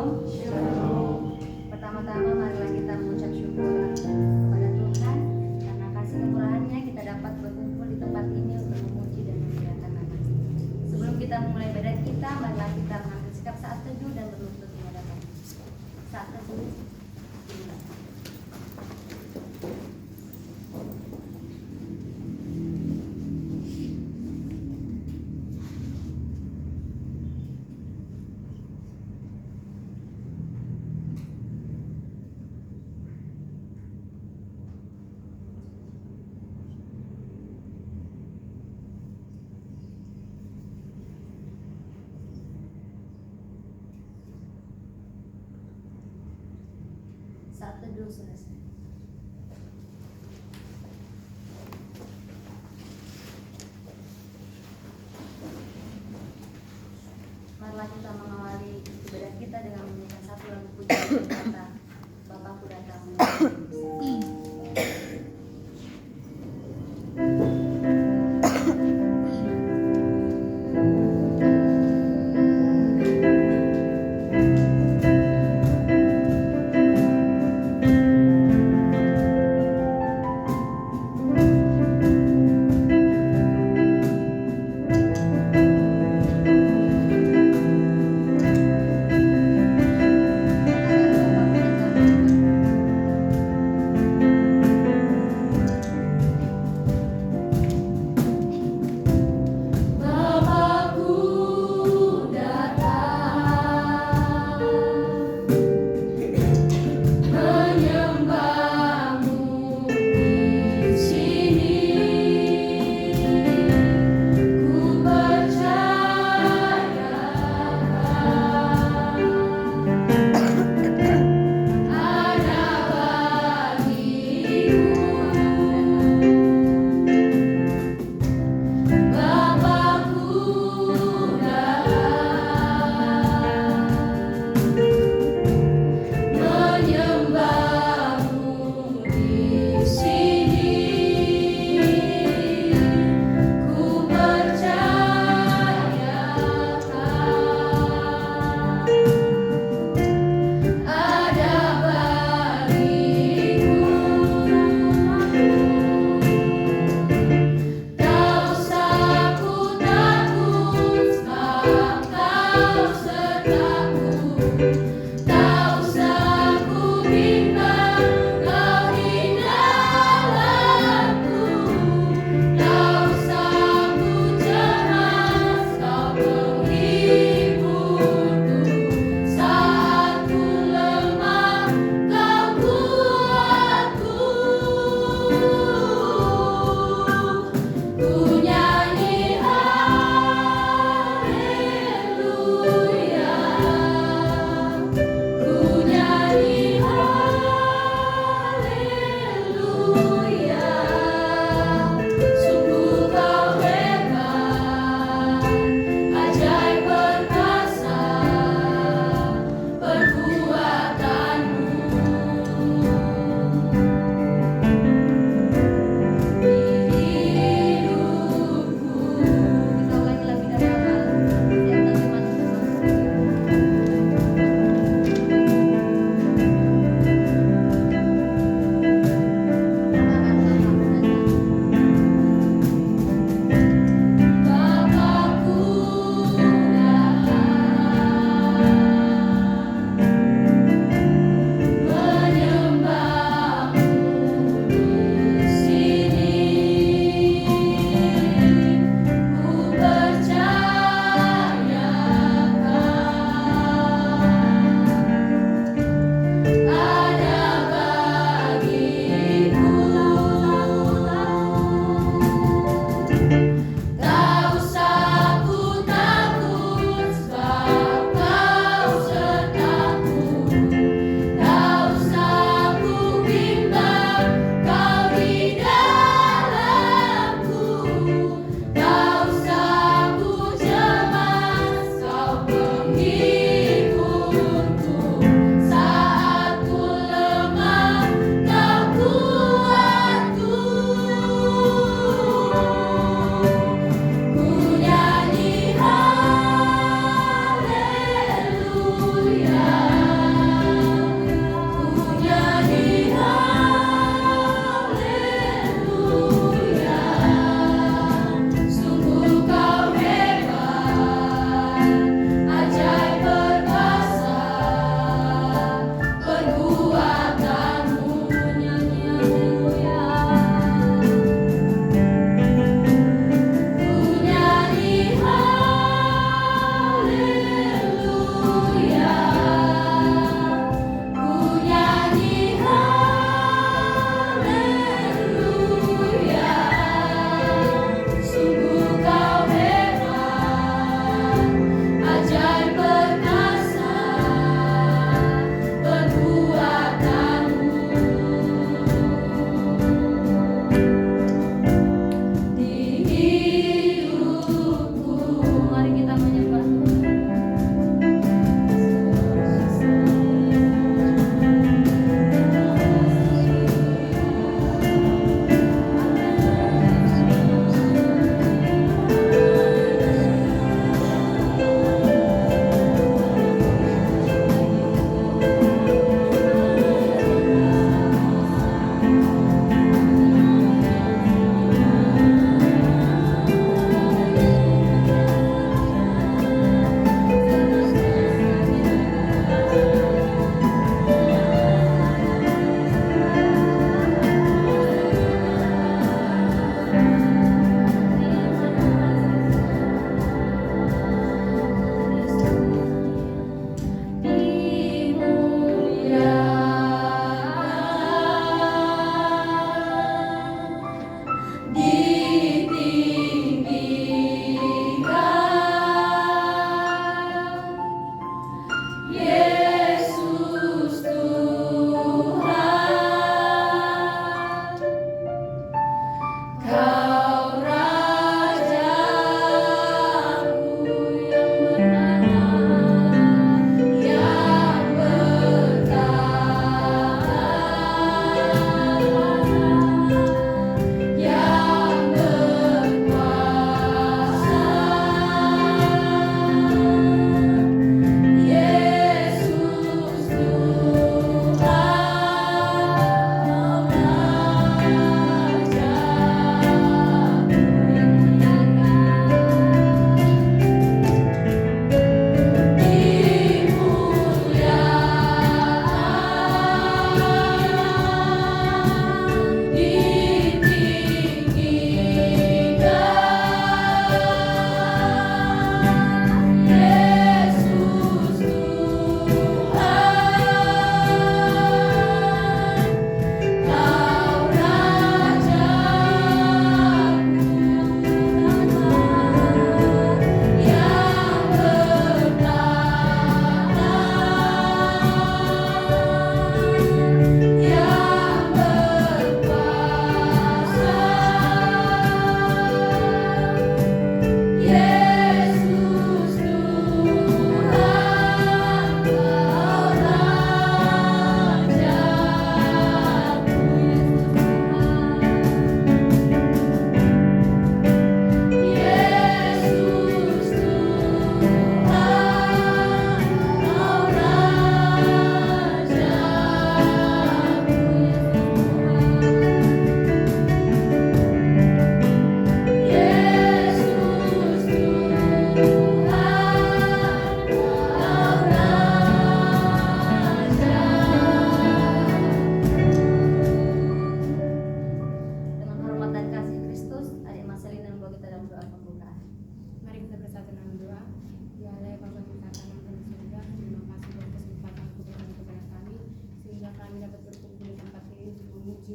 Shalom. Pertama-tama marilah kita mengucap syukur kepada Tuhan karena kasih kemurahan-Nya kita dapat berkumpul di tempat ini untuk memuji dan memuliakan nama. Sebelum kita memulai ibadah kita, marilah kita mengambil sikap saat teduh dan berlutut di hadapan. Saat teduh. Saat teduh selesai. Marilah kita mengawali ibadah kita dengan menyanyikan satu lagu pujian yang berkata, Bapakku datang menyembah. Kita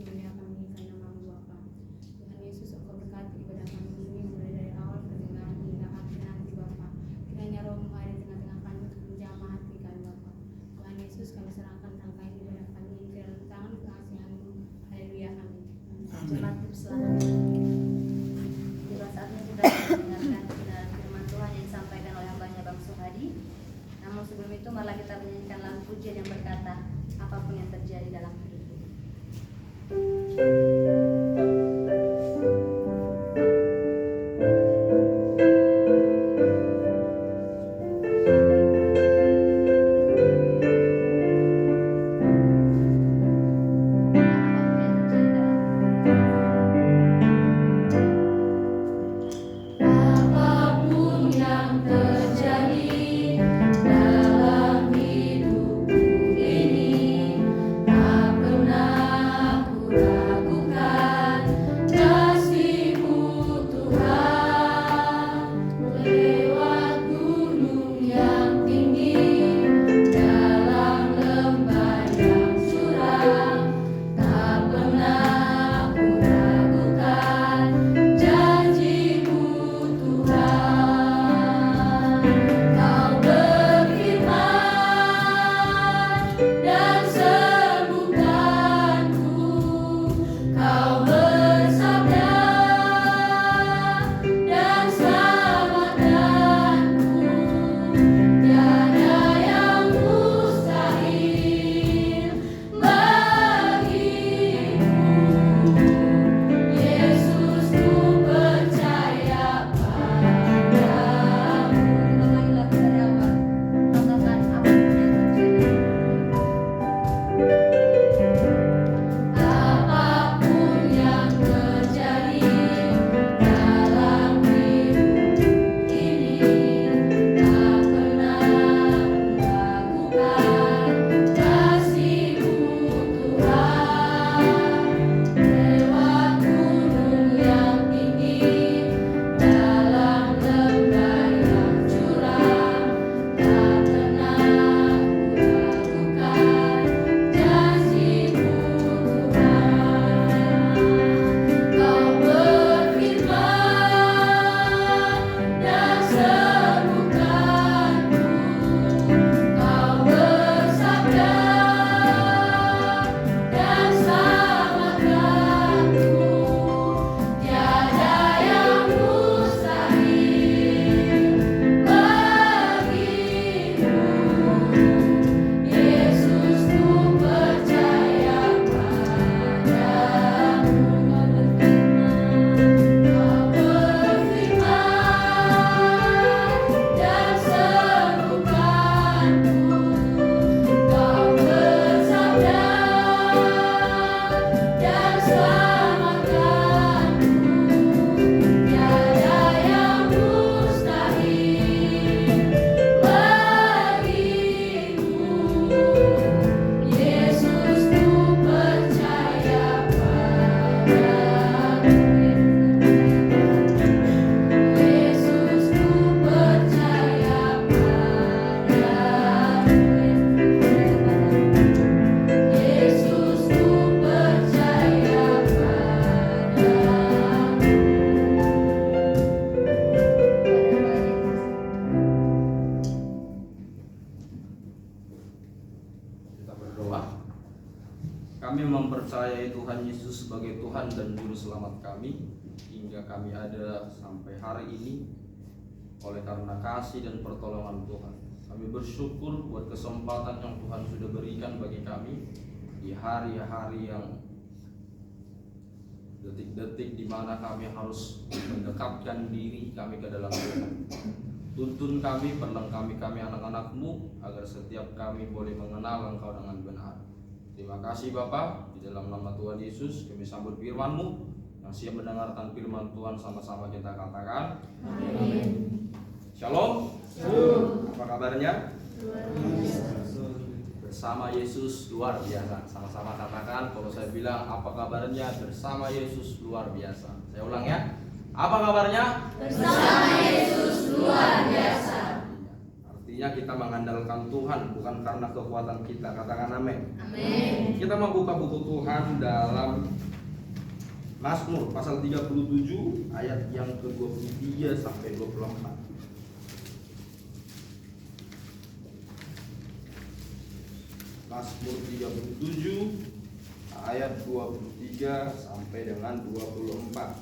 kasih mulia kami karena nama Bapa. Tuhan Yesus, Engkau berkati ibadah kami ini mulai dari awal pertengahan hingga akhir nanti Bapa. Kiranya Roh-Mu ada di tengah-tengah kami untuk menjamah hati kami Bapa. Tuhan Yesus, kami serahkan rangkaian ibadah kami ini ke dalam tangan kekasihan-Mu. Haleluya, amin. Jemaat berselamat. Tiba saatnya kita mendengarkan kebenaran firman Tuhan yang disampaikan oleh hambanya Bang Suhadi. Namun sebelum itu marilah kita menyanyikan lagu pujian yang berkata, apapun yang terjadi dalam hidupku. Apapun yang terjadi dalam hidupku ini, tak pernah ku ragukan kasih-Mu Tuhan. Lewat gunung yang tinggi, dalam lembah yang curam, tak pernah ku ragukan janji-Mu Tuhan. Kau berfirman dan sembuhkanku, Kau bersabda dan selamatkanku. Tiada yang mustahil bagimu. Yesus, ku percaya padamu. Ulangi lagu dari awal. Rasakan apapun yang terjadi. Apapun yang terjadi dalam hidupku ini, tak pernah ku ragukan kasih-Mu Tuhan. Lewat gunung yang tinggi, dalam lembah yang curam, tak pernah ku ragukan janji-Mu Tuhan. Kau berfirman dan sembuhkanku, Kau bersabda dan selamatkanku. Tiada yang mustahil bagimu. Yesus, ku percaya padamu. Kau berfirman dan sembuhkanku, Kau bersabda dan selamatkanku. Tiada yang mustahil bagimu. Yesus, ku percaya padamu. Yesus, ku percaya padamu. Yesus, ku percaya Kita berdoa. Kami mempercayai Tuhan Yesus sebagai Tuhan dan Juru Selamat kami hingga kami ada sampai hari ini oleh karena kasih dan pertolongan Tuhan. Kami bersyukur buat kesempatan yang Tuhan sudah berikan bagi kami di hari-hari yang detik-detik di mana kami harus mendekatkan diri kami ke dalam Tuhan. Tuntun kami, perlengkapi kami anak-anak-Mu agar setiap kami boleh mengenal Engkau dengan benar. Terima kasih Bapa, di dalam nama Tuhan Yesus kami sambut firman-Mu. Yang siap mendengarkan firman Tuhan sama-sama kita katakan Amin. Shalom. Shalom. Apa kabarnya? Bersama Yesus luar biasa. Sama-sama katakan, kalau saya bilang apa kabarnya, bersama Yesus luar biasa. Saya ulang ya. Apa kabarnya? Bersama Yesus luar biasa. Artinya Artinya kita mengandalkan Tuhan bukan karena kekuatan kita. Katakan amin. Amin. Kita membuka buku Tuhan dalam Mazmur pasal 37 ayat yang ke-23 sampai 24. Mazmur 37 ayat 23 sampai dengan 24.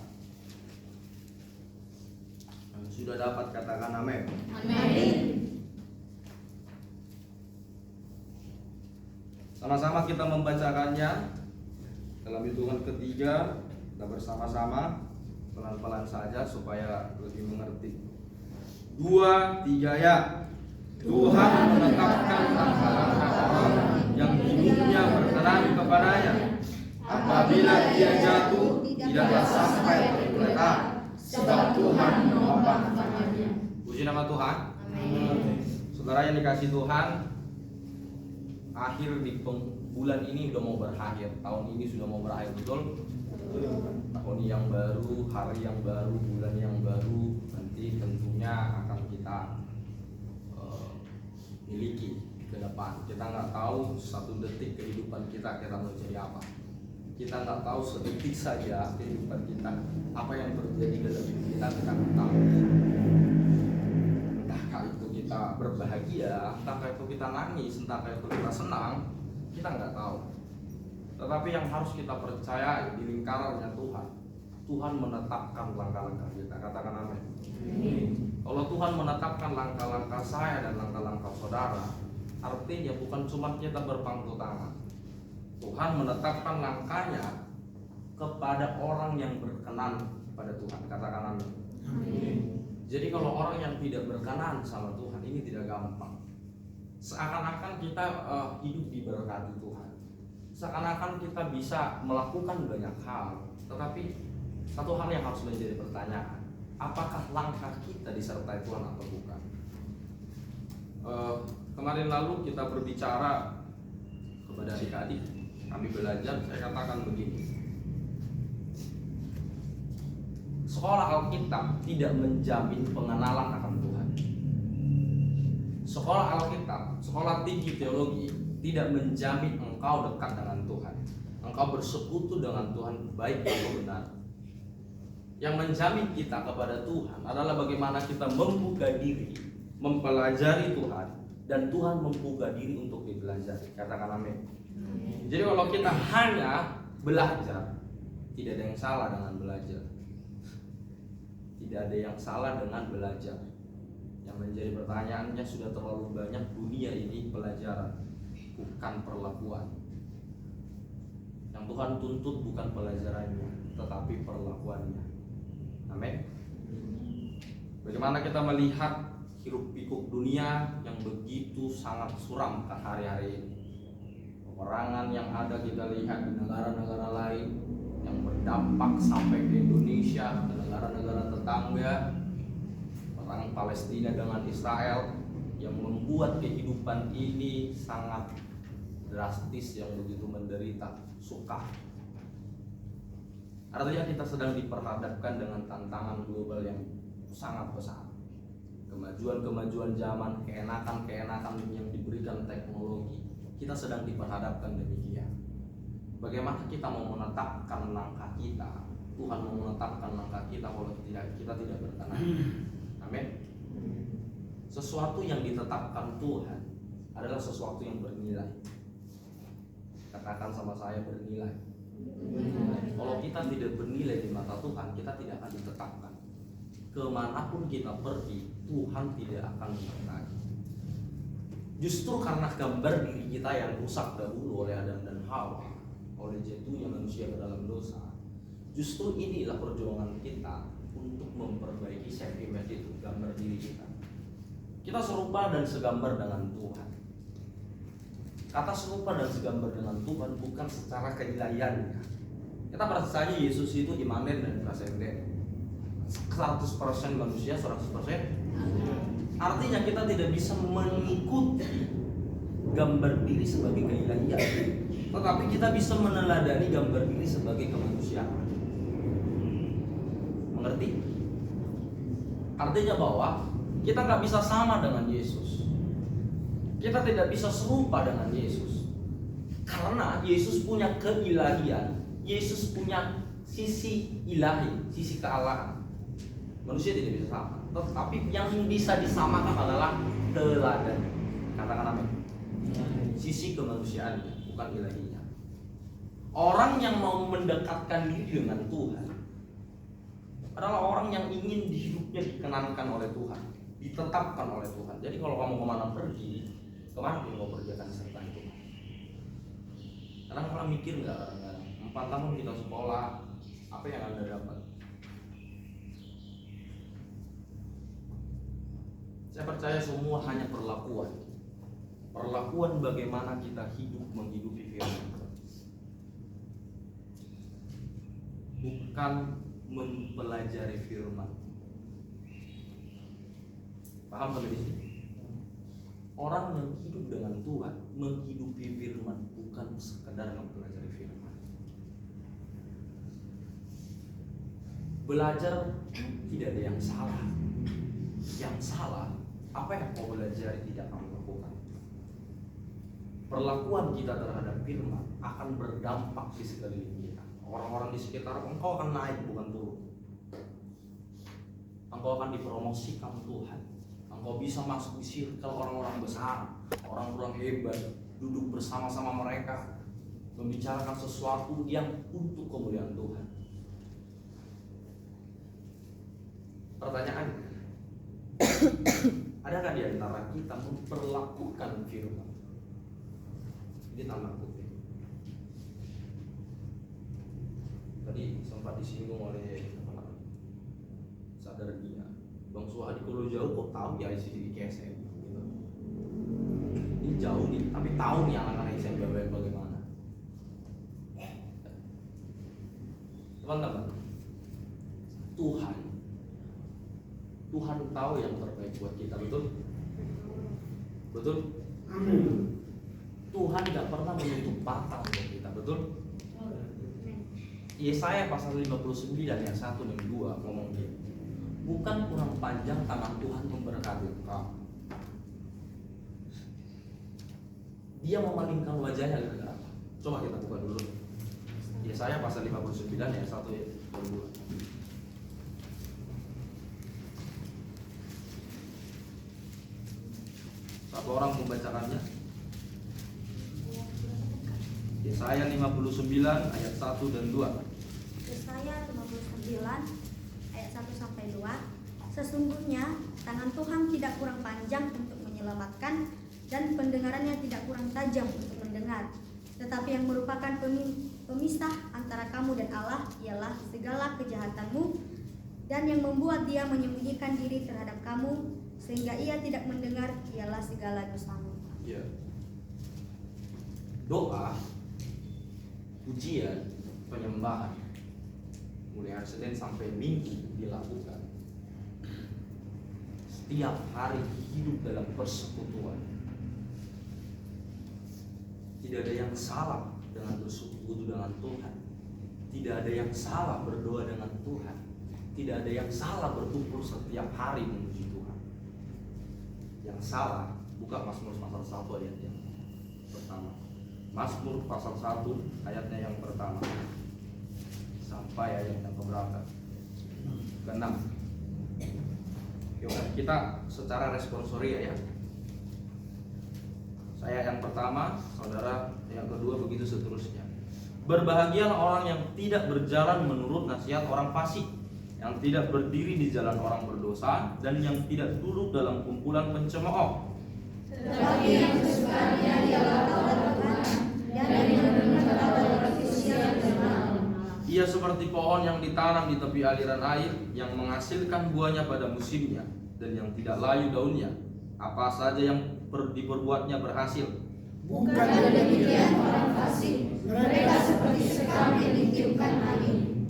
Sudah dapat, katakan amin. Amin. Sama-sama kita membacakannya dalam hitungan ketiga. Kita bersama-sama pelan-pelan saja supaya lebih mengerti. 2, 3 ya. Tuhan menetapkan langkah-langkah orang yang hidupnya berkenan kepadanya. Apabila dia jatuh, tidaklah sampai tergeletak, sebab Tuhan menopang tangannya. Puji nama Tuhan. Amin. Saudara yang dikasih Tuhan, akhir di bulan ini sudah mau berakhir. Tahun ini sudah mau berakhir, betul? Tahun yang baru, hari yang baru, bulan yang baru, nanti tentunya akan kita miliki ke depan. Kita nggak tahu satu detik kehidupan kita mau jadi apa. Kita nggak tahu sedetik saja kehidupan kita apa yang terjadi dalam hidup kita nggak tahu. Entahkah itu kita berbahagia, entahkah itu kita nangis, entahkah itu kita senang, kita nggak tahu. Tetapi yang harus kita percaya di lingkarannya Tuhan, Tuhan menetapkan langkah-langkah kita. Katakan amin. Kalau Tuhan menetapkan langkah-langkah saya dan langkah-langkah saudara, artinya bukan cuma kita berpangku tangan. Tuhan menetapkan langkahnya kepada orang yang berkenan pada Tuhan. Katakan amin. Jadi kalau orang yang tidak berkenan sama Tuhan, ini tidak gampang. Seakan-akan kita hidup diberkati Tuhan. Seakan-akan kita bisa melakukan banyak hal, tetapi satu hal yang harus menjadi pertanyaan, apakah langkah kita disertai Tuhan atau bukan? Kemarin lalu kita berbicara kepada adik-adik, kami belajar, saya katakan begini, sekolah Alkitab tidak menjamin pengenalan akan Tuhan. Sekolah Alkitab, sekolah tinggi teologi tidak menjamin engkau dekat dengan Tuhan, engkau bersekutu dengan Tuhan baik atau benar. Yang menjamin kita kepada Tuhan adalah bagaimana kita membuka diri, mempelajari Tuhan, dan Tuhan membuka diri untuk dipelajari. Katakan amin. Jadi kalau kita hanya belajar, tidak ada yang salah dengan belajar. Tidak ada yang salah dengan belajar. Yang menjadi pertanyaannya, sudah terlalu banyak dunia ini pelajaran, bukan perlakuan. Yang Tuhan tuntut bukan pelajarannya, tetapi perlakuannya. Amin. Bagaimana kita melihat hiruk pikuk dunia yang begitu sangat suram ke hari-hari ini. Peperangan yang ada kita lihat di negara-negara lain yang berdampak sampai ke Indonesia, ke negara-negara tetangga. Perang Palestina dengan Israel yang membuat kehidupan ini sangat drastis, yang begitu menderita, suka. Artinya kita sedang diperhadapkan dengan tantangan global yang sangat besar. Kemajuan-kemajuan zaman, keenakan-keenakan yang diberikan teknologi, kita sedang diperhadapkan demikian. Bagaimana kita mau menetapkan langkah kita? Tuhan mau menetapkan langkah kita kalau kita tidak berkenan. Amin. Sesuatu yang ditetapkan Tuhan adalah sesuatu yang bernilai. Katakan sama saya, bernilai. Kalau kita tidak bernilai di mata Tuhan, kita tidak akan ditetapkan. Kemanapun kita pergi, Tuhan tidak akan menyertai. Justru karena gambar diri kita yang rusak dahulu oleh Adam dan Hawa, oleh jatuhnya manusia ke dalam dosa, justru inilah perjuangan kita untuk memperbaiki sentimen itu, gambar diri kita. Kita serupa dan segambar dengan Tuhan. Kata serupa dan segambar dengan Tuhan bukan secara keilahiannya. Kita percaya Yesus itu imanen dan transenden, 100% manusia, 100%. Artinya kita tidak bisa mengikuti gambar diri sebagai keilahian, tetapi kita bisa meneladani gambar diri sebagai kemanusiaan. Mengerti? Artinya bahwa kita nggak bisa sama dengan Yesus. Kita tidak bisa serupa dengan Yesus. Karena Yesus punya keilahian, Yesus punya sisi ilahi, sisi kealahan. Manusia tidak bisa sama. Tetapi yang bisa disamakan adalah teladan. Katakan amin. Sisi kemanusiaannya, bukan ilahinya. Orang yang mau mendekatkan diri dengan Tuhan adalah orang yang ingin hidupnya dikenankan oleh Tuhan, ditetapkan oleh Tuhan. Jadi kalau kamu kemana pergi, kemana pun mau pergi akan disertai Tuhan. Kadang-kadang mikir nggak kadang-kadang 4 tahun kita sekolah, apa yang Anda dapat? Saya percaya semua hanya perlakuan. Perlakuan bagaimana kita hidup menghidupi firman, bukan mempelajari firman. Paham sampai di sini? Orang yang hidup dengan Tuhan menghidupi firman, bukan sekedar mempelajari firman. Belajar tidak ada yang salah. Yang salah, apa yang kau belajar tidak kamu lakukan. Perlakuan kita terhadap firman akan berdampak di sekeliling kita. Orang-orang di sekitar engkau akan naik, bukan turun. Engkau akan dipromosikan Tuhan. Engkau bisa masuk di circle orang-orang besar, orang-orang hebat, duduk bersama-sama mereka, membicarakan sesuatu yang untuk kemuliaan Tuhan. Pertanyaan, adakah di antara kita memperlakukan firman? Ini tanda kutip. Tadi sempat disinggung oleh sadar dia, Bang Suhadi kalau jauh kok tahu ya isi di KSM gitu. Ini jauh nih, tapi tahu nih anak-anak SM bagaimana. Teman-teman, Tuhan tahu yang terbaik buat kita, betul? Betul? Tuhan tidak pernah menutup mata untuk kita, betul? Yesaya pasal 59 ayat 1 dan 2 ngomong gini, bukan kurang panjang tangan Tuhan memberkati engkau. Dia memalingkan wajahnya gara-gara apa? Coba kita buka dulu Yesaya pasal 59 ayat 1 dan 2. Satu orang membacakannya. Yesaya 59 ayat 1 dan 2. Yesaya 59 ayat 1 sampai 2. Sesungguhnya tangan Tuhan tidak kurang panjang untuk menyelamatkan dan pendengarannya tidak kurang tajam untuk mendengar. Tetapi yang merupakan pemisah antara kamu dan Allah ialah segala kejahatanmu, dan yang membuat dia menyembunyikan diri terhadap kamu sehingga ia tidak mendengar ialah segala dosamu. Ya. Doa, pujian, penyembahan mulai hari Senin sampai Minggu dilakukan. Setiap hari hidup dalam persekutuan. Tidak ada yang salah dengan bersekutu dengan Tuhan. Tidak ada yang salah berdoa dengan Tuhan. Tidak ada yang salah berkumpul setiap hari memuji Tuhan. Yang salah, buka Mazmur pasal 1 ayat yang pertama. Mazmur pasal 1 ayatnya yang pertama sampai ayat yang keberapa? Ke-6. Yuk kita secara responsoria ya. Saya yang pertama, saudara yang kedua, begitu seterusnya. Berbahagialah orang yang tidak berjalan menurut nasihat orang fasik, yang tidak berdiri di jalan orang berdosa, dan yang tidak duduk dalam kumpulan pencemooh. Tetapi yang kesukaannya ialah taurat Tuhan, dan yang mendengar taurat siang dan malam. Ia seperti pohon yang ditanam di tepi aliran air, yang menghasilkan buahnya pada musimnya, dan yang tidak layu daunnya. Apa saja yang diperbuatnya berhasil. Bukan demikian orang fasik, mereka seperti sekam yang ditiupkan angin.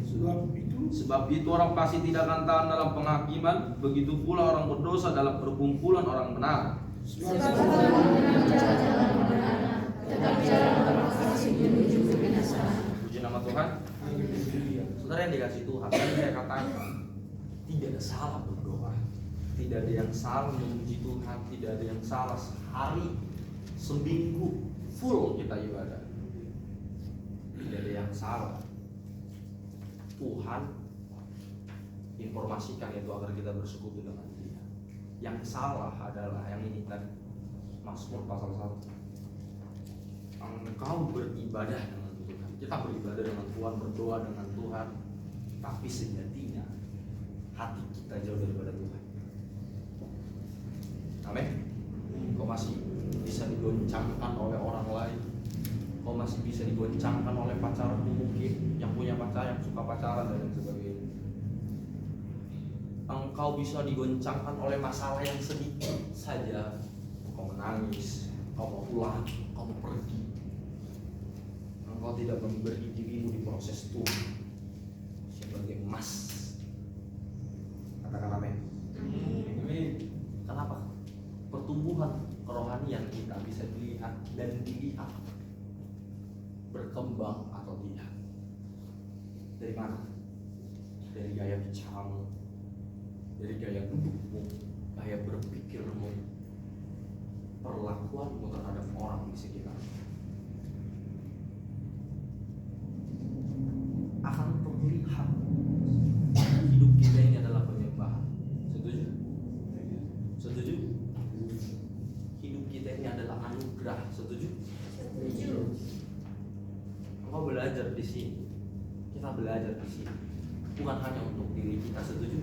Sebab itu orang fasik tidak akan tahan dalam penghakiman, begitu pula orang berdosa dalam perkumpulan orang benar. Sebab Tuhan mengenal jalan-jalan kebenaran, tetapi jalan orang fasik menuju kebinasaan. Puji nama Tuhan. Saudara yang dikasih Tuhan, tadi saya katakan tidak ada salah berdoa, tidak ada yang salah memuji Tuhan, tidak ada yang salah sehari seminggu full kita ibadah, tidak ada yang salah. Tuhan informasikan itu agar kita bersekutu dengan Dia. Yang salah adalah yang ini tadi, Mazmur pasal 1. Engkau beribadah dengan Tuhan, kita beribadah dengan Tuhan, berdoa dengan Tuhan, tapi sejatinya hati kita jauh daripada Tuhan. Amin. Kau masih bisa digoncangkan oleh orang lain, kau masih bisa digoncangkan oleh pacarmu mungkin, yang punya pacar, yang suka pacaran dan lain sebagainya. Engkau bisa digoncangkan oleh masalah yang sedikit saja, kau menangis, kau mau pulang, kau mau pergi. Engkau tidak memberi dirimu di proses Tuhan sebagai emas. Katakan amin. Amin. Kenapa? Pertumbuhan kerohanian kita bisa dilihat dan dilihat berkembang atau tidak. Dari mana? Dari gaya bicaramu, dari gaya dudukmu, gaya berpikirmu, perlakuanmu terhadap orang di sekitar. Akan terlihat hidup kita ini adalah penyembahan. Setuju? Setuju? Hidup kita ini adalah anugerah. Setuju? Setuju. Engkau belajar di sini, kita belajar di sini, bukan hanya untuk diri kita. Setuju?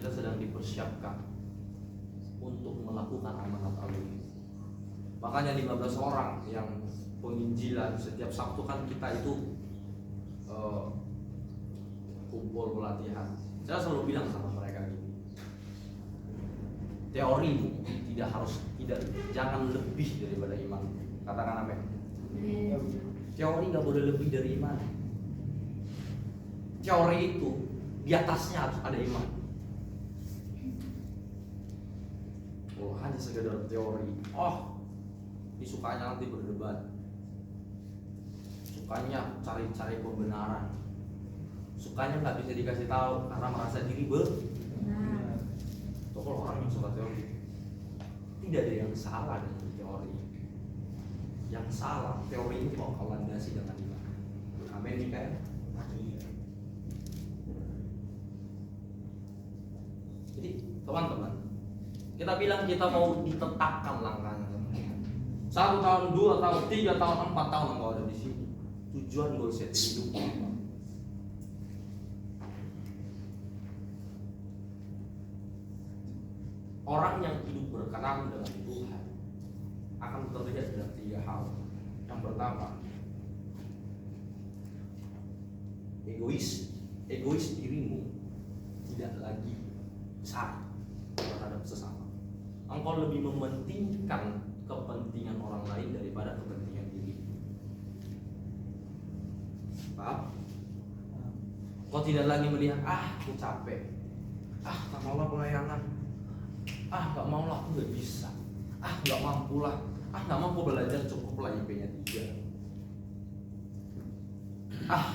Kita sedang dipersiapkan untuk melakukan amanat Allah. Makanya 15 orang yang penginjilan setiap Sabtu kan kita itu kumpul pelatihan. Saya selalu bilang sama mereka gini, teorimu jangan lebih daripada iman. Katakan amin. Teori nggak boleh lebih dari iman. Teori itu di atasnya harus ada iman. Oh, hanya sekedar teori. Oh, disukanya nanti berdebat, sukanya cari-cari pembenaran, sukanya nggak bisa dikasih tahu karena merasa diri benar. Tuh kalau orang yang suka teori, tidak ada yang salah dengan teori. Yang salah teori ini mau kau landasi dengan iman. Amin nih kan? Jadi teman-teman, kita bilang kita mau ditetapkan langkahnya. 1 tahun, 2 tahun, 3 tahun, 4 tahun engkau ada di sini. Tujuan goal set hidup. Orang yang hidup berkenan dengan Tuhan akan terlihat dalam 3 hal. Yang pertama, egois dirimu tidak lagi besar terhadap sesama. Engkau lebih mementingkan kepentingan orang lain daripada kepentingan diri. Paham? Kau tidak lagi melihat, aku capek, tak maulah pelayanan, gak maulah aku gak bisa, gak mampu lah, gak mampu belajar cukuplah IP-nya 3.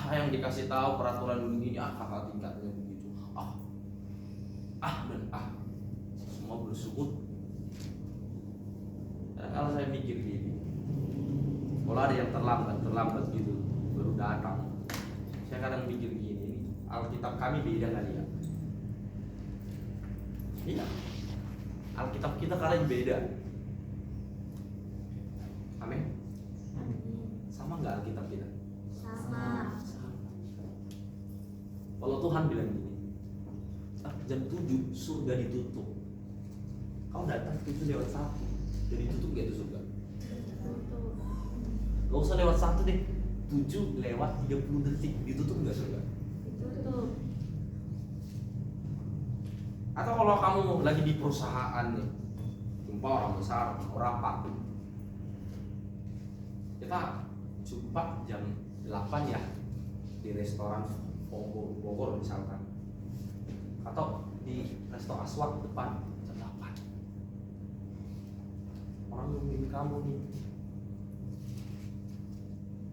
Yang dikasih tahu peraturan begini, kakak tingkatnya begitu, semua bersukut. Kalau saya mikir gini, kalau ada yang terlambat gitu baru datang, saya kadang mikir gini, Alkitab kami beda kali ya? Iya, Alkitab kita kalian beda. Amin. Sama nggak Alkitab kita? Sama. Kalau Tuhan bilang gini, jam 7 surga ditutup, kau datang 7:01, jadi tutup gak itu surga? Gak usah lewat 1 deh, 7:30 ditutup gak surga? Ditutup. Atau kalau kamu lagi di perusahaan nih, jumpa orang besar, mau rapat, kita jumpa jam 8 ya di restoran Bogor misalkan, atau di resto Aswad depan jam 8. Orang nungguin kamu nih,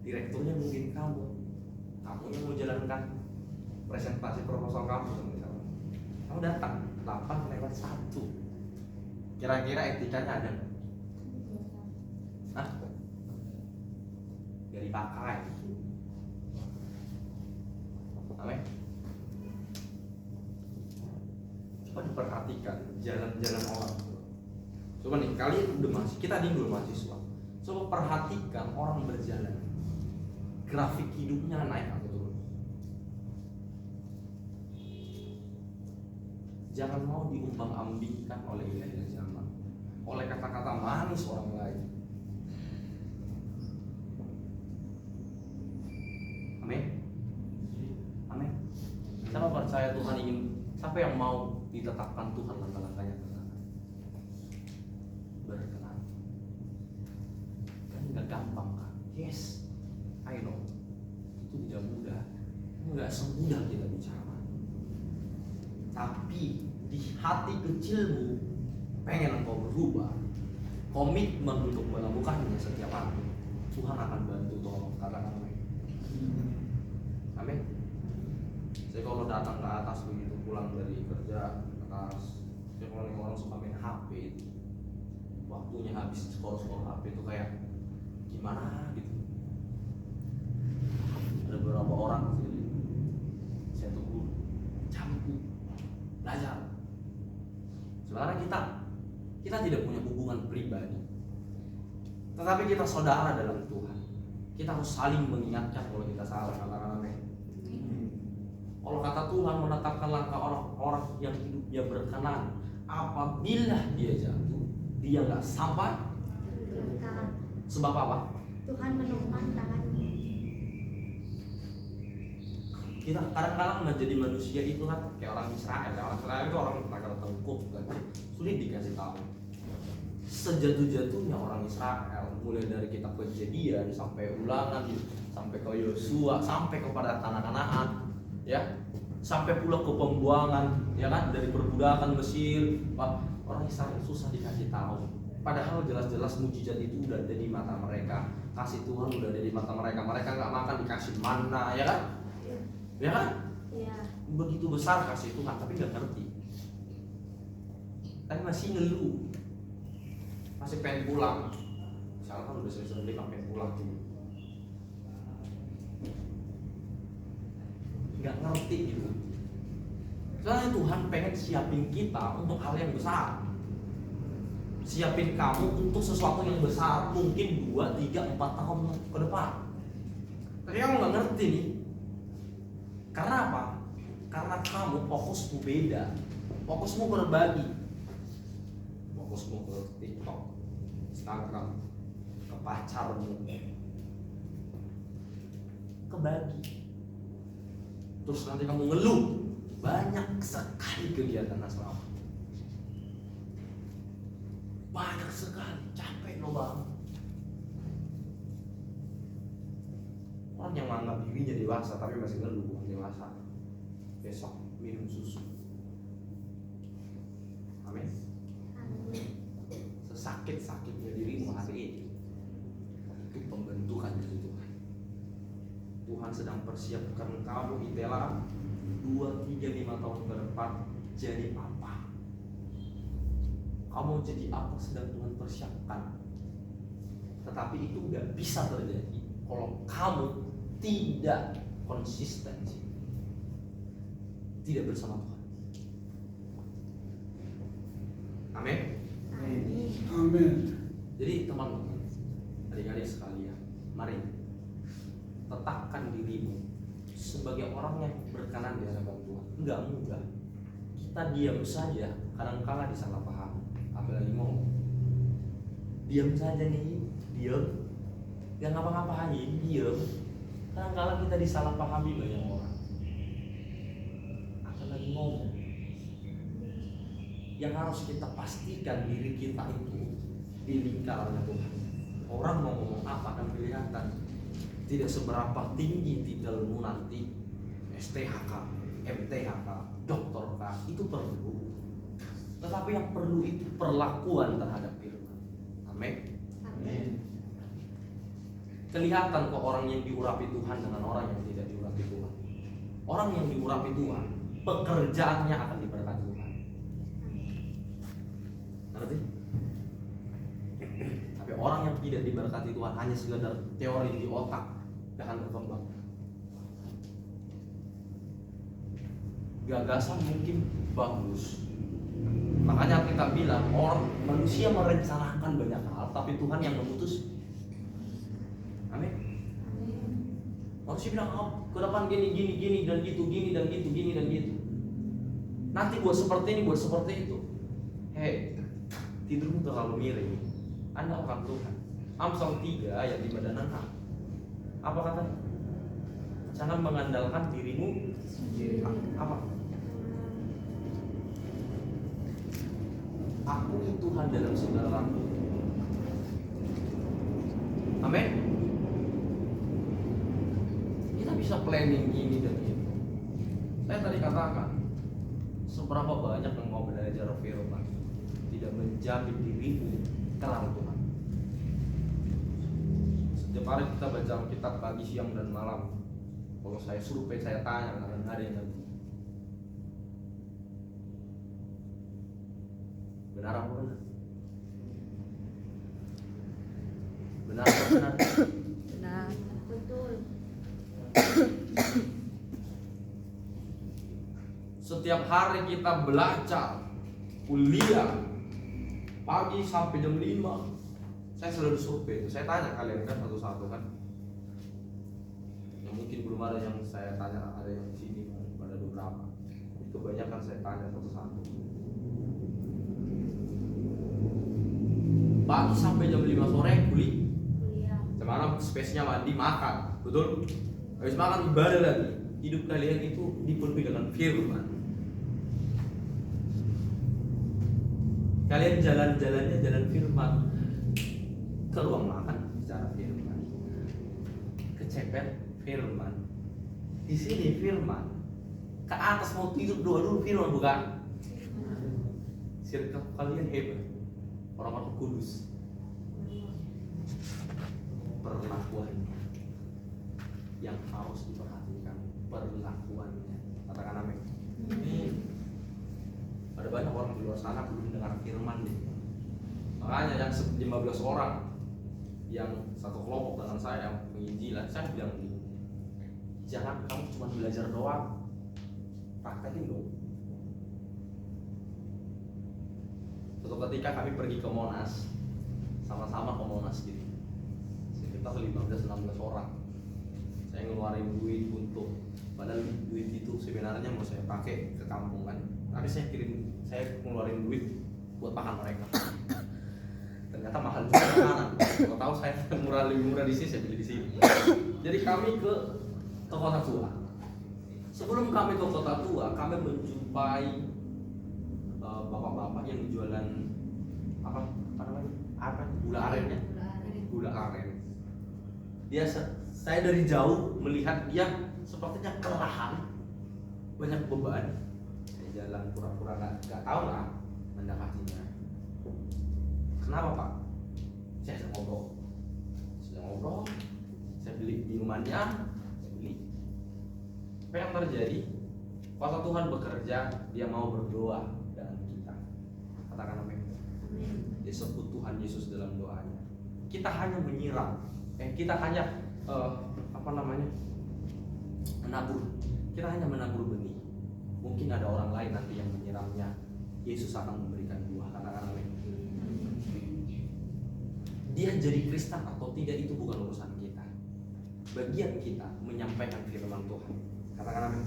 direkturnya nungguin kamu yang mau jalankan presentasi proposal kamu misalkan. Kamu datang 8:01, kira-kira etikanya ada? Hah? Gak dipakai. Amin. Coba diperhatikan jalan-jalan orang. Coba nih, kalian udah kita dulu mahasiswa. Coba perhatikan orang berjalan. Grafik hidupnya naik atau turun. Jangan mau diumbang-ambingkan oleh wilayah zaman, oleh kata-kata manis orang lain. Amin. Amin. Siapa percaya Tuhan ingin, siapa yang mau ditetapkan Tuhan langkah-langkahnya ke sana? Berkenan. Kan nggak gampang kan? Yes, I know. Itu tidak mudah. Nggak semudah kita bicara. Tapi di hati kecilmu pengen engkau berubah, komitmen untuk melakukannya setiap hari, Tuhan akan bantu. Tolong katakan amin. Amin. Saya kalau datang ke atas begitu pulang dari kerja atas, saya kalau orang suka main HP itu, waktunya habis scroll HP itu kayak gimana gitu. Ada beberapa orang saya tunggu campu belajar. Sebenarnya kita tidak punya hubungan pribadi, tetapi kita saudara dalam Tuhan. Kita harus saling mengingatkan kalau kita salah. Katakan amin. Kalau kata Tuhan menetapkan langkah orang-orang yang hidupnya berkenan, apabila dia jatuh, dia nggak sampai. Sebab apa? Tuhan menopang tangannya. Kita kadang-kadang menjadi manusia itu kan kayak orang Israel. Orang Israel itu orang tenaga tengkuk, sulit dikasih tahu. Sejatuh-jatuhnya orang Israel, mulai dari kitab Kejadian sampai Ulangan, sampai ke Yosua, sampai kepada tanah Kanaan, ya, sampai pula ke pembuangan, ya kan, dari perbudakan Mesir. Orang Israel susah dikasih tahu. Padahal jelas-jelas mujizat itu udah ada di mata mereka, kasih Tuhan udah ada di mata mereka. Mereka nggak makan dikasih mana, ya kan? Ya kan? Iya. Begitu besar kasih Tuhan, tapi nggak ngerti. Tapi masih ngeluh, masih pengen pulang. Misalnya kan udah selesai beli, pengen pulang juga. Nggak ngerti gitu. Soalnya Tuhan pengen siapin kita untuk hal yang besar. Siapin kamu untuk sesuatu yang besar, mungkin 2, 3, 4 tahun ke depan. Tapi kamu nggak ngerti nih. Karena apa? Karena kamu fokusmu beda, fokusmu berbagi, fokusmu ke TikTok, Instagram, ke pacarmu, kebagi. Terus nanti kamu ngeluh, banyak sekali kegiatan asrama, banyak sekali, capek loh bang. Orang yang menganggap dirinya dewasa tapi masih ngeluh bukan dewasa. Besok minum susu. Amin. Sesakit-sakitnya dirimu hari ini, itu pembentukan dari Tuhan. Tuhan sedang persiapkan kamu Itela 2, 3, 5 tahun ke depan jadi apa? Kamu jadi apa sedang Tuhan persiapkan. Tetapi itu gak bisa terjadi kalau kamu tidak konsistensi, tidak bersama Tuhan. Amin. Amin. Jadi teman-teman, adik-adik sekalian, mari tetapkan dirimu sebagai orang yang berkenan di hadapan Tuhan. Enggak mudah. Kita diam saja, kadang-kala disalahpahami. Apalagi ngomong, diam saja nih, diam, gak ngapa-ngapain, diam. Kadang-kala kita disalahpahami banyak orang. Apalagi ngomong. Yang harus kita pastikan diri kita itu di lingkarannya Tuhan. Orang mau ngomong apa akan kelihatan. Tidak seberapa tinggi titelmu nanti, STHK, MTHK, doktor K, itu perlu. Tetapi yang perlu itu perlakuan terhadap firman. Amin. Amin. Kelihatan kok orang yang diurapi Tuhan dengan orang yang tidak diurapi Tuhan. Orang yang diurapi Tuhan, pekerjaannya akan diberkati Tuhan. Ngerti? Tapi orang yang tidak diberkati Tuhan hanya sekedar teori di otak, gak akan berkembang. Gagasan mungkin bagus, makanya kita bilang orang manusia merencanakan banyak hal, tapi Tuhan yang memutus. Amin. Manusia bilang, oh, ke depan gini dan gitu, gini dan gitu, gini dan gitu. Nanti buat seperti ini, buat seperti itu. Hei, tidurmu terlalu miring. Anda akan Tuhan. Amsal 3 ayat 5 dan 6. Apa katanya? Jangan mengandalkan dirimu sendiri. Apa? Akui Tuhan dalam segala laku. Amin. Kita bisa planning ini dan itu. Saya tadi katakan, seberapa banyak yang mau belajar firman tidak menjamin dirimu terang Tuhan. Setiap hari kita baca kitab pagi, siang, dan malam. Kalau saya survei, saya tanya, nggak ada yang ngerti. Benar apa benar? Benar apa benar? Benar. Betul. Setiap hari kita belajar, kuliah, pagi sampai jam 5. Saya selalu survei, saya tanya kalian kan satu-satu kan. Yang mungkin belum ada yang saya tanya, ada yang di sini, ada beberapa. Kebanyakan saya tanya satu-satu. Pagi sampai jam 5 sore kuliah. Semalam space-nya mandi, makan, betul? Habis makan ibadah lagi. Hidup kalian itu dipenuhi dengan firman. Kalian jalan-jalannya jalan firman. Ke ruang makan bicara firman. Ke cepet firman. Di sini firman. Ke atas mau tidur doa dulu firman, bukan? Circle kalian hebat. Orang-orang kudus. Perlakuannya yang harus diperhatikan, perlakuannya. Katakan amin. Ada banyak orang di luar sana belum dengar firman nih. Makanya yang 15 orang yang satu kelompok dengan saya yang penginjilan, saya bilang gini, jangan kamu cuma belajar doang, praktekin dong. Suatu ketika kami pergi ke Monas, sama-sama ke Monas gitu, sekitar 15-16 orang. Saya ngeluarin duit untuk, padahal duit itu sebenarnya mau saya pakai ke kampung kan, tapi saya ngeluarin duit buat makan mereka. Ternyata mahal juga makanan. Kalau tahu saya lebih murah di sini, saya beli di sini. Jadi kami ke Kota Tua. Sebelum kami ke Kota Tua, kami menjumpai bapak-bapak yang jualan apa namanya? Gula aren ya? Gula aren. Dia saya dari jauh melihat dia sepertinya kelelahan, banyak beban. Saya jalan pura-pura nggak tahu lah mendapatinya. Kenapa Pak? Saya sedang ngobrol, saya beli minumannya, saya beli. Apa yang terjadi? Kuasa Tuhan bekerja, dia mau berdoa dalam kita. Katakan amin. Dia sebut Tuhan Yesus dalam doanya. Kita hanya menyiram, kita hanya menabur. Kita hanya menabur benih. Mungkin ada orang lain nanti yang menyiramnya. Yesus akan memberikan buah. Katakan amin. Dia jadi Kristen atau tidak itu bukan urusan kita. Bagian kita menyampaikan firman Tuhan. Katakan amin.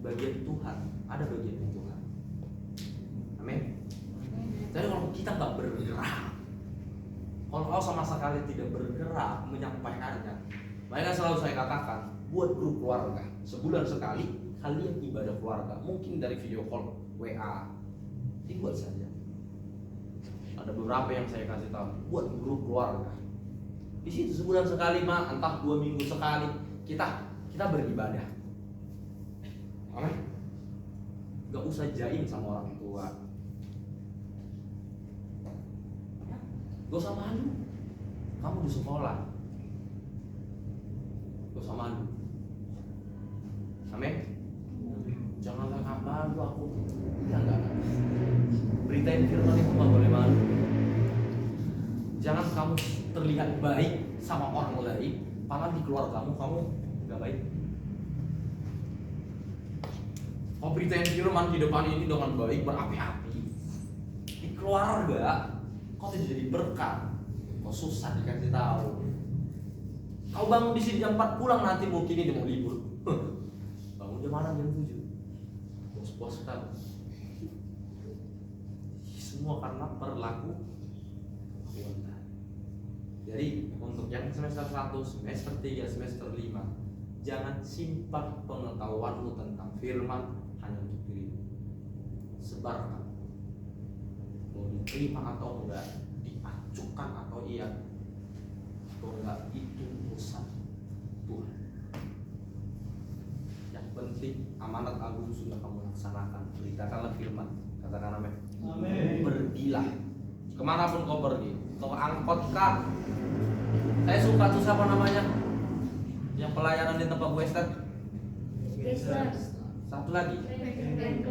Bagian Tuhan, ada bagian Tuhan. Amin. Jadi kalau kita nggak bergerak, kalau kau sama sekali tidak bergerak menyampaikannya, makanya selalu saya katakan, buat grup keluarga sebulan sekali kalian ibadah keluarga, mungkin dari video call, WA, dibuat saja. Ada beberapa yang saya kasih tahu, buat grup keluarga. Di situ sebulan sekali, entah 2 minggu sekali, kita beribadah. Amin. Gak usah jaim sama orang tua. Gak usah malu. Kamu di sekolah. Gak usah malu. Amin. Jangan malu aku. Enggak. Beritain firman itu gak boleh malu. Jangan kamu terlihat baik sama orang lain, padahal di keluarga kamu gak baik. Kau beritain firman di depan ini dengan baik, berapi-api. Di keluarga kau tidak jadi berkat, kau susah dikasih tahu. Kau bangun di sini jam 4 pulang, nanti mungkin ini mau libur. Bangun jam mana? Jam 7. Bos-bos kan. Semua karena perilaku. Jadi untuk yang semester 1, semester 3, semester 5, jangan simpan pengetahuanmu tentang firman hanya untuk dirimu. Sebarkan. Mau diterima atau enggak, diacukan atau iya atau enggak, itu urusan Tuhan. Yang penting amanat agung sudah kamu laksanakan. Beritakanlah firman. Katakan amin. Amin. Pergilah kemanapun kau pergi, kau angkot kah? Saya suka tuh siapa namanya yang pelayanan di tempat Western. Satu lagi,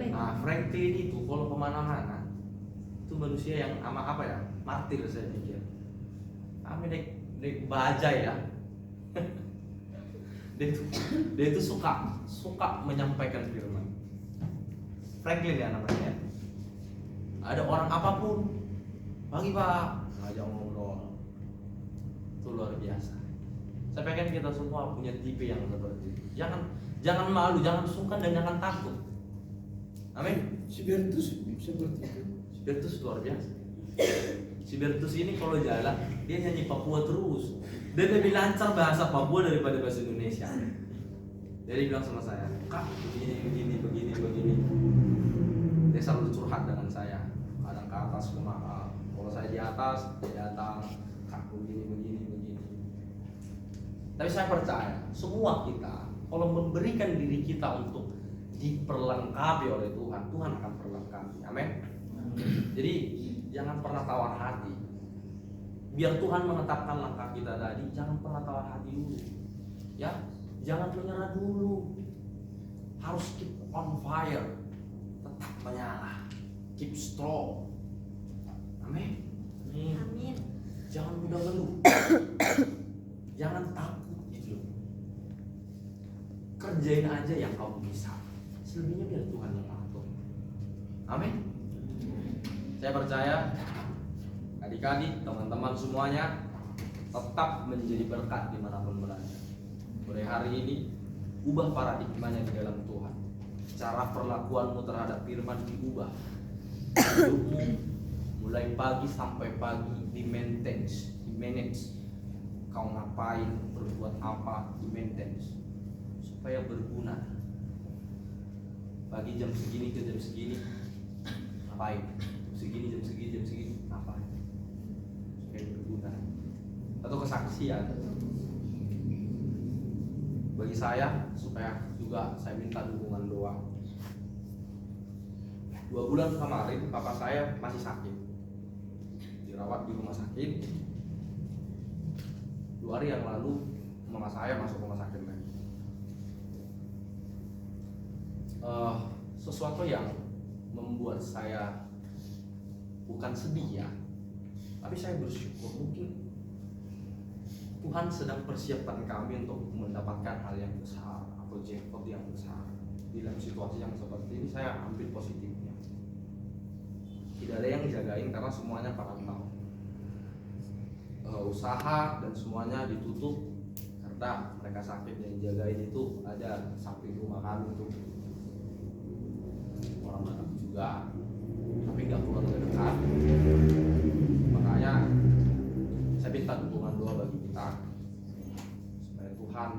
nah Franklin itu kalau kemana-mana itu manusia yang apa ya, martir saya pikir. Kami naik bajai ya. dia itu suka menyampaikan firman. Franklin ya namanya. Ada orang apapun, pagi pak, ngajak ngobrol, itu luar biasa. Saya pengen kita semua punya tipe yang seperti itu. Jangan malu, jangan sungkan dan jangan takut. Amin. Si Bertus seperti itu. Si Bertus luar biasa. Si Bertus ini kalau jalan dia nyanyi Papua terus. Dia lebih lancar bahasa Papua daripada bahasa Indonesia. Jadi bilang sama saya, Kak, begini. Dia selalu curhat dengan saya. Kadang ke atas ke bawah. Kalau saya di atas, dia datang, Kak, begini. Tapi saya percaya semua kita kalau memberikan diri kita untuk diperlengkapi oleh Tuhan, Tuhan akan perlengkapi. Amin. Jadi jangan pernah tawar hati. Biar Tuhan menetapkan langkah kita tadi, jangan pernah tawar hati dulu. Ya, jangan menyerah dulu. Harus keep on fire. Tetap menyala. Keep strong. Amin. Amin. Jangan mudah ngeluh. Jangan takut gitu. Kerjain aja yang kamu bisa. Selebihnya biar Tuhan yang atur. Amin. Saya percaya adik-adik, teman-teman semuanya tetap menjadi berkat dimanapun berada. Mulai hari ini ubah paradigmanya di dalam Tuhan. Cara perlakuanmu terhadap firman diubah. Hidupmu mulai pagi sampai pagi di manage. Kau ngapain, berbuat apa, di maintenance supaya berguna. Pagi jam segini ke jam segini ngapain, jam segini ngapain, supaya berguna. Atau kesaksian bagi saya, supaya juga saya minta dukungan doa. 2 bulan kemarin papa saya masih sakit, dirawat di rumah sakit. 2 hari yang lalu mama saya masuk rumah sakit lagi. Sesuatu yang membuat saya bukan sedih ya, tapi saya bersyukur. Mungkin Tuhan sedang persiapkan kami untuk mendapatkan hal yang besar atau jackpot yang besar. Di dalam situasi yang seperti ini saya ambil positifnya. Tidak ada yang jagain karena semuanya perantau. Usaha dan semuanya ditutup karena mereka sakit. Yang jagain itu ada samping rumah kami tuh orang Batak juga, tapi nggak keluarga dekat. Makanya saya minta dukungan doa bagi kita supaya Tuhan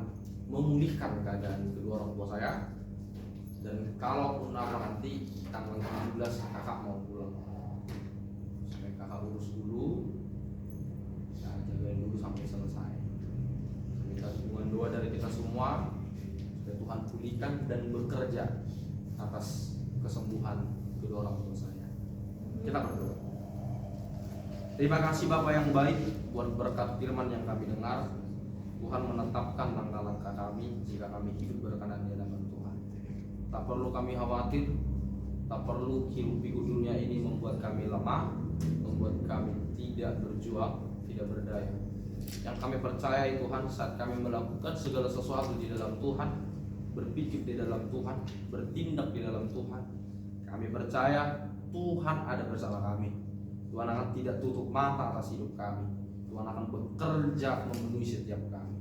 memulihkan keadaan kedua orang tua saya. Dan kalaupun nanti tanggal 17 kakak mau pulang, supaya kakak urus dulu, jagain dulu sampai selesai. Minta dukungan doa dari kita semua supaya Tuhan pulihkan dan bekerja atas kesembuhan kedua orang tua saya. Kita berdoa. Terima kasih Bapak yang baik buat berkat firman yang kami dengar. Tuhan menetapkan langkah-langkah kami jika kami hidup berkenan di hadapan Tuhan. Tak perlu kami khawatir, tak perlu hiruk pikuk dunia ini membuat kami lemah, membuat kami tidak berjuang. tidak berdaya. Yang kami percayai Tuhan, saat kami melakukan segala sesuatu di dalam Tuhan, berpikir di dalam Tuhan, bertindak di dalam Tuhan, kami percaya Tuhan ada bersama kami. Tuhan akan tidak tutup mata atas hidup kami. Tuhan akan bekerja memenuhi setiap kami.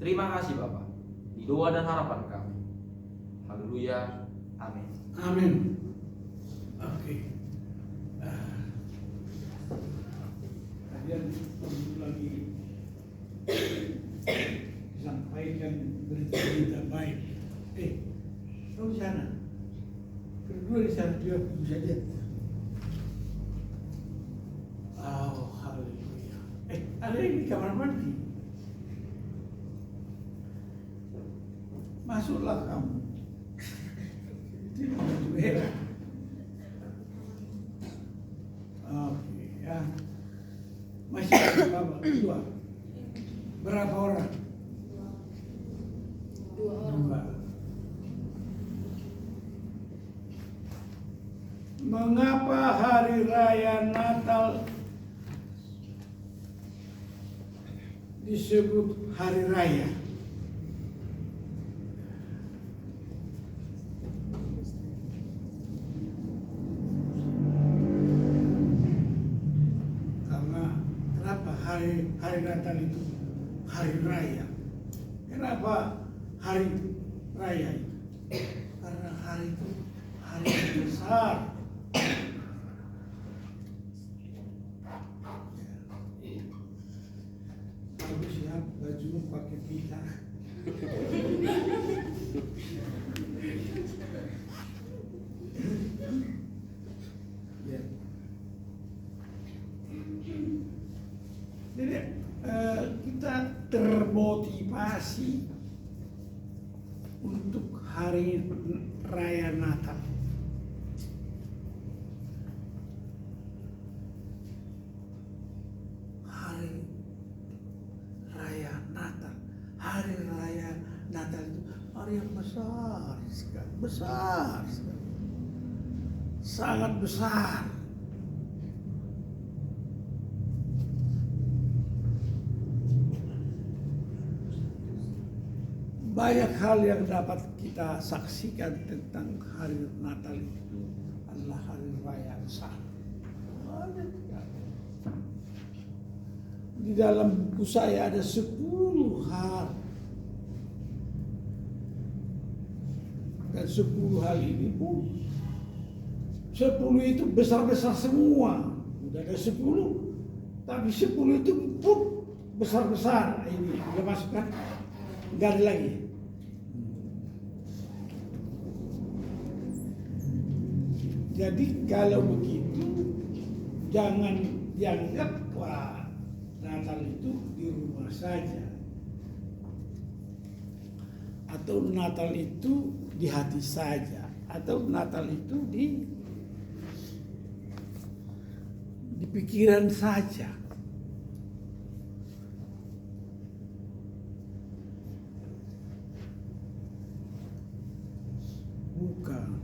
Terima kasih Bapak, di doa dan harapan kami. Haleluya, amin. Amin. Oke. Kalian perlu lagi sampaikan berita-berita baik. Kau di sana. Kedua di sana juga bisa lihat. Oh, haleluya. Ada yang di kamar mandi. Masuklah kamu. Tidak baju merah. Oke, ya. Masih ada berapa? 2. Berapa orang? 2 orang. 2. Mengapa hari raya Natal disebut hari raya? Kenapa hari Natal itu hari raya? Kenapa hari raya itu? Karena hari itu hari yang besar. Bagus ya, baju pakai pita. Ya. Jadi kita termotivasi untuk hari raya Natal. Hari raya Natal, hari raya Natal itu hari yang besar sekali, besar sekali, sangat besar. Banyak hal yang dapat kita saksikan tentang hari Natal itu adalah hari raya besar. Banyak sekali. Di dalam buku saya ada 10 hal. Dan 10 hal ini pun 10 itu besar-besar semua. Udah ada 10, tapi 10 itu pun besar-besar. Ini udah masukkan, nggak ada lagi. Jadi kalau begitu jangan dianggap Natal itu di rumah saja, atau Natal itu di hati saja, atau Natal itu di pikiran saja. Bukan.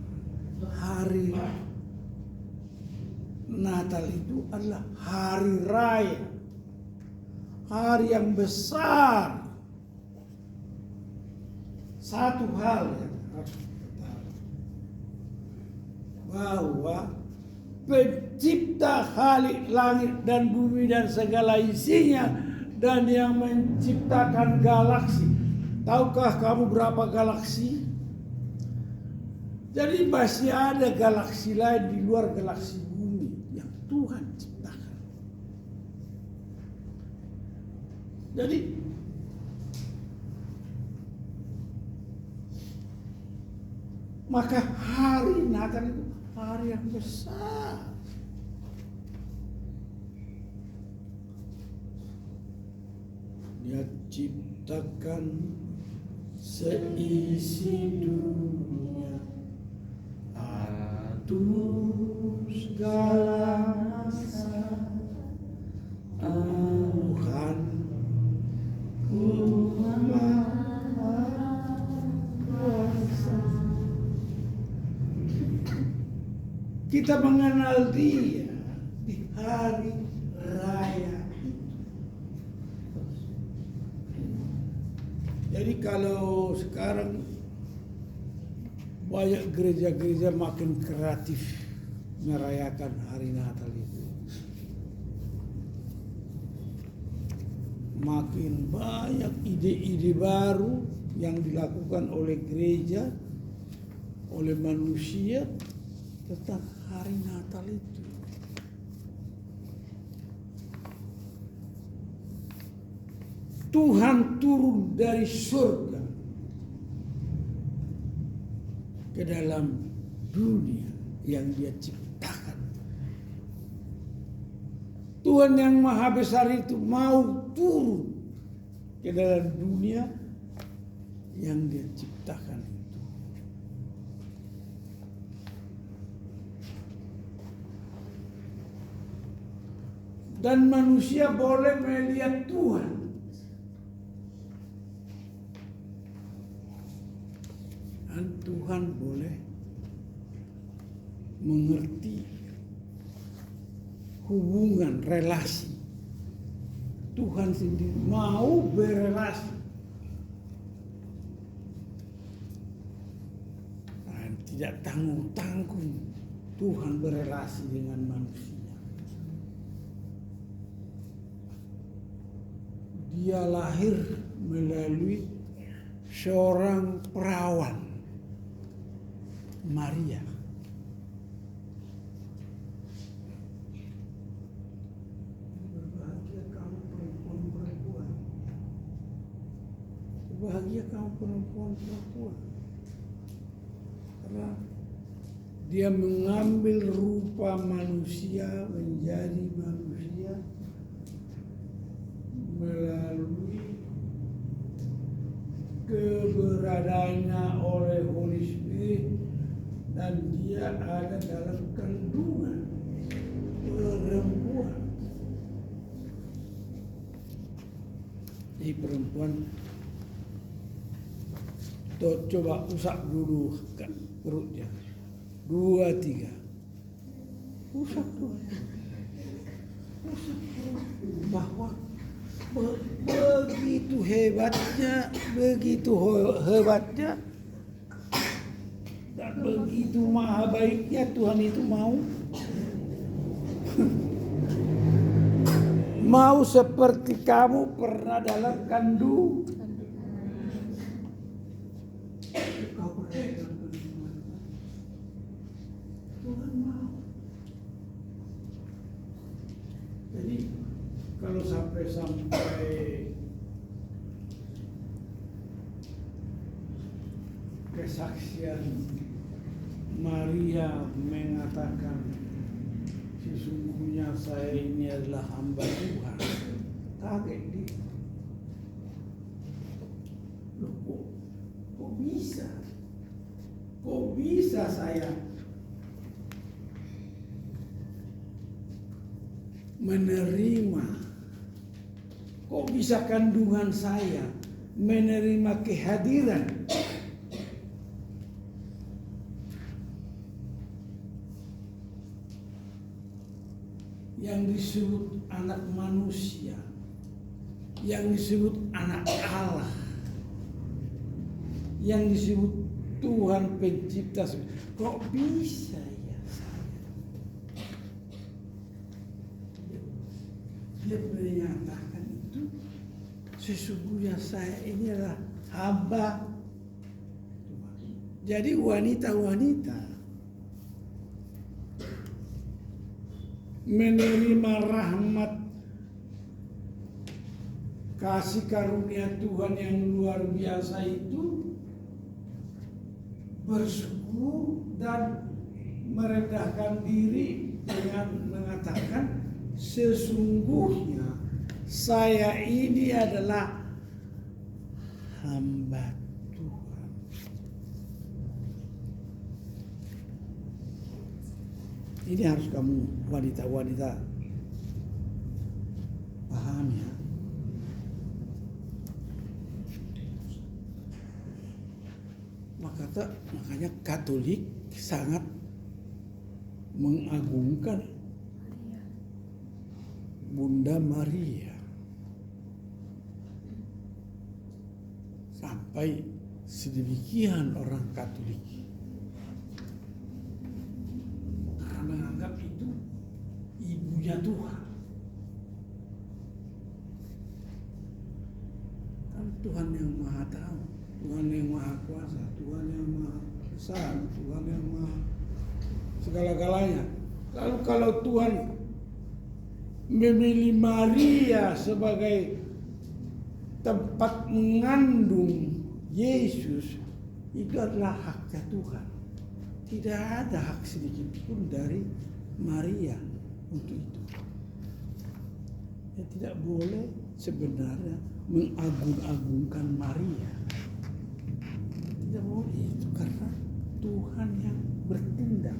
Hari Natal itu adalah hari raya, hari yang besar. Satu hal yang harus kita tahu, bahwa pencipta langit dan bumi dan segala isinya, dan yang menciptakan galaksi. Tahukah kamu berapa galaksi? Jadi masih ada galaksi lain di luar galaksi bumi yang Tuhan ciptakan. Jadi maka hari Natal itu hari yang besar. Dia ciptakan seisi dunia, atur segala masa. Tuhan Maha Kuasa. Kita mengenal Dia di hari raya itu. Jadi kalau sekarang banyak gereja-gereja makin kreatif merayakan hari Natal itu. Makin banyak ide-ide baru yang dilakukan oleh gereja, oleh manusia tentang hari Natal itu. Tuhan turun dari surga ke dalam dunia yang Dia ciptakan. Tuhan yang Maha Besar itu mau turun ke dalam dunia yang Dia ciptakan itu. Dan manusia boleh melihat Tuhan. Dan Tuhan boleh mengerti hubungan relasi. Tuhan sendiri mau berelasi. Dan tidak tanggung-tanggung Tuhan berelasi dengan manusia. Dia lahir melalui seorang perawan, Maria. Berbahagia kamu perempuan-perempuan. Berbahagia kamu perempuan-perempuan. Karena Dia mengambil rupa manusia menjadi manusia melalui keberadaannya oleh Holy Spirit, dan Dia ada dalam kandungan perempuan. Jadi perempuan coba usap dulu kan perutnya, 2, 3 usap dulu, bahwa begitu hebatnya dan begitu maha baiknya Tuhan itu mau seperti kamu pernah dalam kandung. Kau pernah dalam kandungan. Tuhan mau. Jadi kalau sampai kesaksian Maria mengatakan sesungguhnya saya ini adalah hamba Tuhan, kaget dia. Loh, kok bisa? Kok bisa saya menerima? Kok bisa kandungan saya menerima kehadiran yang disebut anak manusia, yang disebut anak Allah, yang disebut Tuhan pencipta? Kok bisa ya saya? Dia menyatakan itu, sesungguhnya saya ini adalah hamba. Jadi wanita-wanita menerima rahmat kasih karunia Tuhan yang luar biasa itu, bersyukur dan merendahkan diri dengan mengatakan, sesungguhnya saya ini adalah hamba Tuhan. Ini harus kamu wanita-wanita paham ya. Makanya Katolik sangat mengagungkan Bunda Maria. Sampai sedemikian orang Katolik karena menganggap itu ibunya Tuhan. Kan Tuhan yang Maha Tahu, Tuhan yang Maha Kuasa, Tuhan yang Maha Besar, Tuhan yang Maha segala-galanya. Lalu kalau Tuhan memilih Maria sebagai tempat mengandung Yesus, itu adalah haknya Tuhan. Tidak ada hak sedikit pun dari Maria untuk itu. Ya, tidak boleh sebenarnya mengagung-agungkan Maria. Tidak boleh itu karena Tuhan yang bertindak,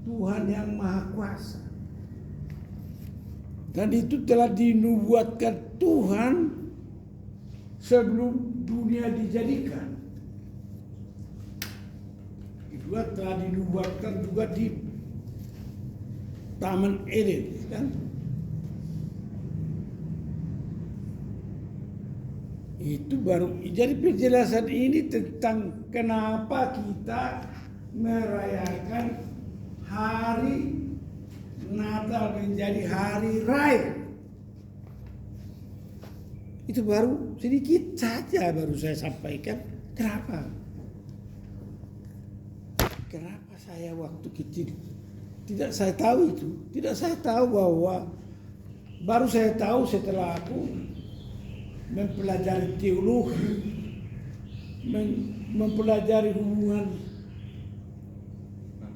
Tuhan yang Maha Kuasa. Dan itu telah dinubuatkan Tuhan sebelum dunia dijadikan. Itu telah dinubuatkan juga di Taman Eden, kan? Itu baru jadi penjelasan ini tentang kenapa kita merayakan hari Natal menjadi hari raya. Itu baru sedikit saja baru saya sampaikan. Kenapa? Kenapa saya waktu kecil tidak saya tahu itu. Tidak saya tahu bahwa baru saya tahu setelah aku mempelajari teologi, mempelajari hubungan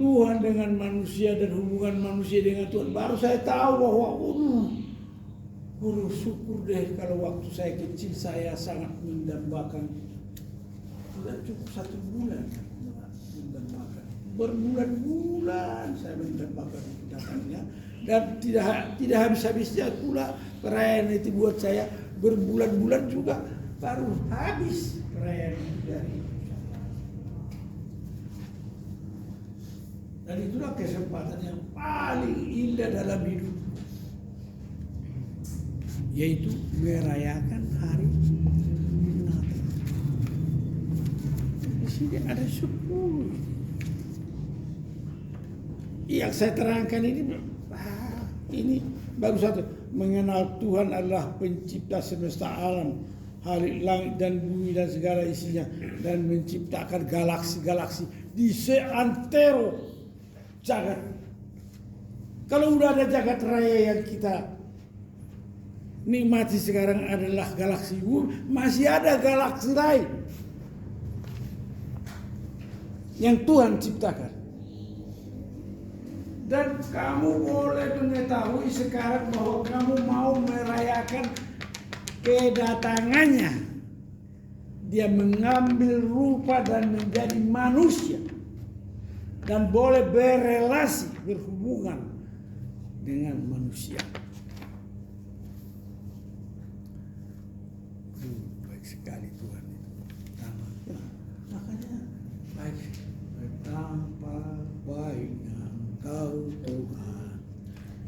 Tuhan dengan manusia dan hubungan manusia dengan Tuhan. Baru saya tahu bahwa syukur deh kalau waktu saya kecil saya sangat mendambakan. Tidak cukup 1 bulan mendambakan. Berbulan-bulan saya mendambakan datangnya. Dan tidak habis-habisnya pula perayaan itu buat saya. Berbulan-bulan juga baru habis perayaan itu dari. Dan itulah kesempatan yang paling indah dalam hidup, yaitu merayakan hari Natal. Di sini ada 10. Yang saya terangkan ini bagus satu. Mengenal Tuhan adalah pencipta semesta alam, langit dan bumi dan segala isinya, dan menciptakan galaksi-galaksi di seantero jagat. Kalau udah ada jagat raya yang kita nikmati sekarang adalah galaksi bumi, masih ada galaksi lain yang Tuhan ciptakan. Dan kamu boleh mengetahui sekarang bahwa kamu mau merayakan kedatangannya. Dia mengambil rupa dan menjadi manusia. Dan boleh berelasi, berhubungan dengan manusia. Baik sekali Tuhan itu. Makanya baik. Betapa baiknya Engkau Tuhan,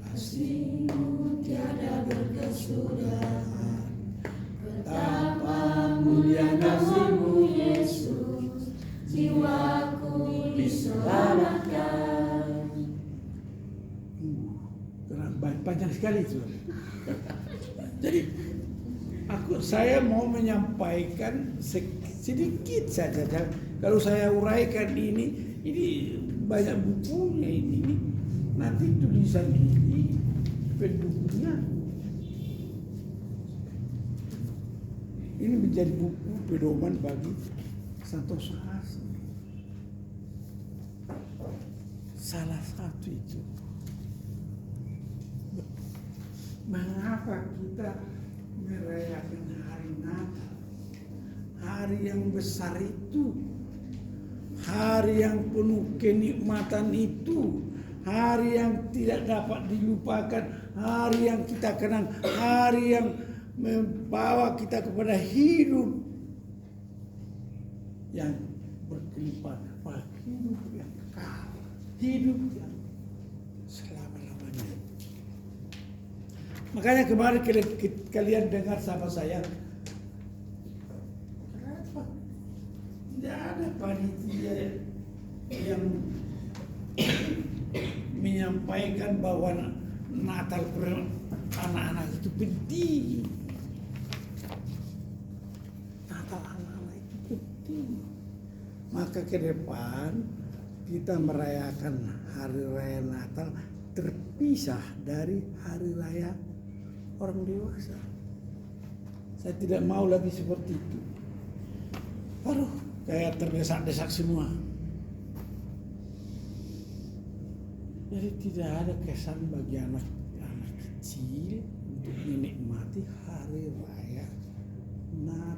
kasih-Mu tiada berkesudahan. Betapa mulia kasih-Mu Yesus, jiwaku diselamatkan. Panjang sekali itu. Jadi saya mau menyampaikan sedikit saja. Kalau saya uraikan ini banyak bukunya ini. Nanti tulisan ini pendukungnya. Ini menjadi buku pedoman bagi Santoso Hasi. Salah satu itu. Mengapa kita merayakan hari Natal? Hari yang besar itu, hari yang penuh kenikmatan itu, hari yang tidak dapat dilupakan, hari yang kita kenang, hari yang membawa kita kepada hidup yang berkelimpahan, hidup yang kekal, hidup yang selama-lamanya. Makanya kemarin kalian dengar sama saya, kenapa apa? Tidak ada panitia yang menyampaikan bahwa Natal anak-anak itu penting. Natal anak-anak itu penting. Maka ke depan kita merayakan hari raya Natal terpisah dari hari raya orang dewasa. Saya tidak mau lagi seperti itu. Aduh, kayak terdesak-desak semua. Jadi tidak ada kesan bagi anak-anak kecil untuk menikmati hari raya Natal.